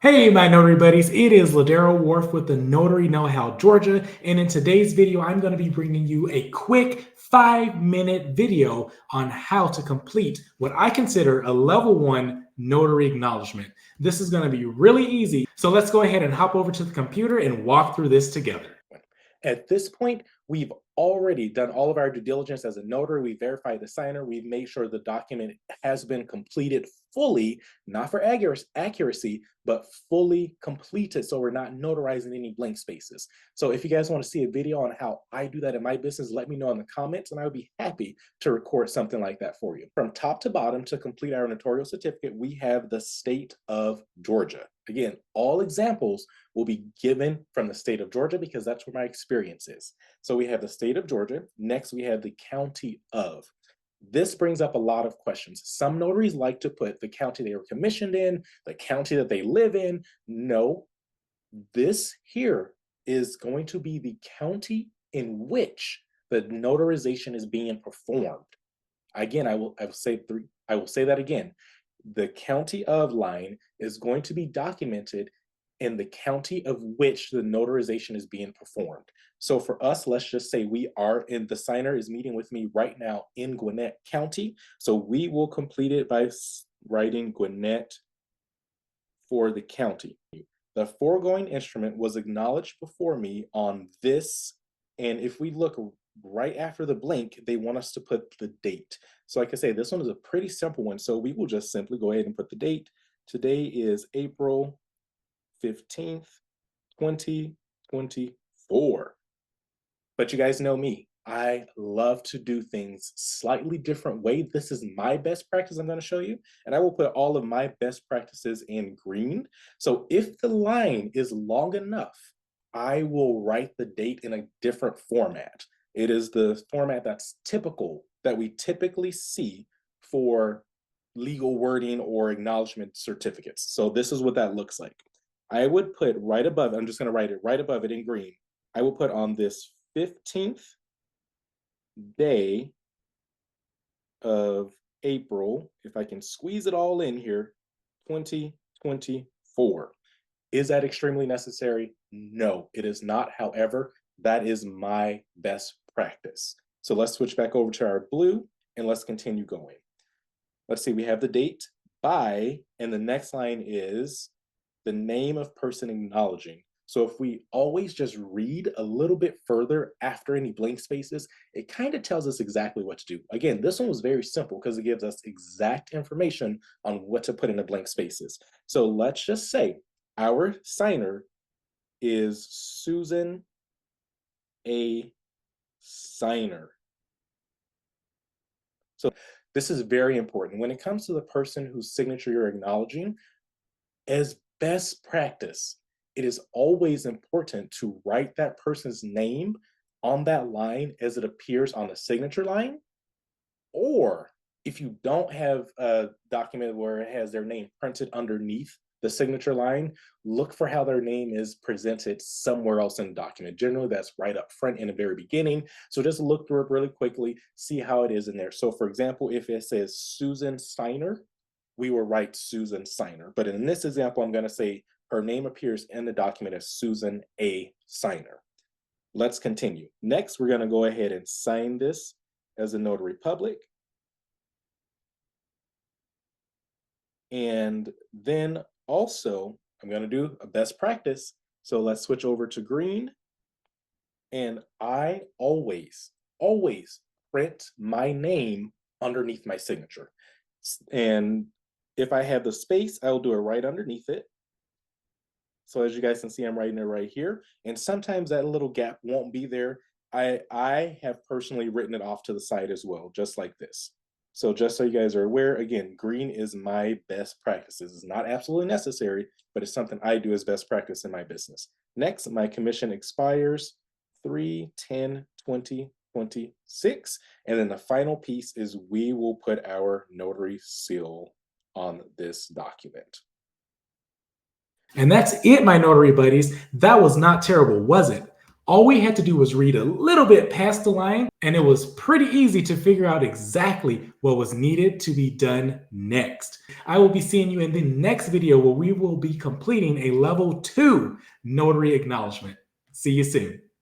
Hey, my notary buddies, it is Ladero Wharf with the Notary Know-How Georgia, and in today's video, I'm going to be bringing you a quick 5-minute video on how to complete what I consider a level 1 notary acknowledgement. This is going to be really easy, so let's go ahead and hop over to the computer and walk through this together. At this point, we've already done all of our due diligence as a notary. We verified the signer. We've made sure the document has been completed fully, not for accuracy, but fully completed. So we're not notarizing any blank spaces. So if you guys want to see a video on how I do that in my business, let me know in the comments and I would be happy to record something like that for you. From top to bottom, to complete our notarial certificate, we have the state of Georgia. Again, all examples will be given from the state of Georgia because that's where my experience is. So we have the state of Georgia. Next, we have the county of. This brings up a lot of questions. Some notaries like to put the county they were commissioned in, the county that they live in. No, this here is going to be the county in which the notarization is being performed. Again, I will say that again. The county of line is going to be documented in the county of which the notarization is being performed. So for us, let's just say the signer is meeting with me right now in Gwinnett County. So we will complete it by writing Gwinnett for the county. The foregoing instrument was acknowledged before me on this, and if we look right after the blank, they want us to put the date. So like I say, this one is a pretty simple one. So we will just simply go ahead and put the date. Today is April 15th, 2024. But you guys know me. I love to do things slightly different way. This is my best practice I'm going to show you. And I will put all of my best practices in green. So if the line is long enough, I will write the date in a different format. It is the format that's typical, that we typically see for legal wording or acknowledgement certificates. So this is what that looks like. I would put right above, I'm just going to write it right above it in green. I will put on this 15th day of April, if I can squeeze it all in here, 2024. Is that extremely necessary? No, it is not. However, that is my best practice. So let's switch back over to our blue and let's continue going. Let's see, we have the date by, and the next line is the name of person acknowledging. So if we always just read a little bit further after any blank spaces, it kind of tells us exactly what to do. Again, this one was very simple because it gives us exact information on what to put in the blank spaces. So let's just say our signer is Susan A. Signer. So this is very important. When it comes to the person whose signature you're acknowledging, as best practice, it is always important to write that person's name on that line as it appears on the signature line. Or if you don't have a document where it has their name printed underneath the signature line, look for how their name is presented somewhere else in the document. Generally, that's right up front in the very beginning. So just look through it really quickly, see how it is in there. So for example, if it says Susan Signer, we will write Susan Signer. But in this example, I'm going to say her name appears in the document as Susan A. Signer. Let's continue. Next, we're going to go ahead and sign this as a notary public. And then also, I'm going to do a best practice. So let's switch over to green. And I always print my name underneath my signature. And if I have the space, I'll do it right underneath it. So as you guys can see, I'm writing it right here. And sometimes that little gap won't be there. I have personally written it off to the side as well, just like this. So just so you guys are aware, again, green is my best practice. It's not absolutely necessary, but it's something I do as best practice in my business. Next, my commission expires 3/10/2026. And then the final piece is we will put our notary seal on this document. And that's it, my notary buddies. That was not terrible, was it? All we had to do was read a little bit past the line, and it was pretty easy to figure out exactly what was needed to be done next. I will be seeing you in the next video where we will be completing a level 2 notary acknowledgement. See you soon.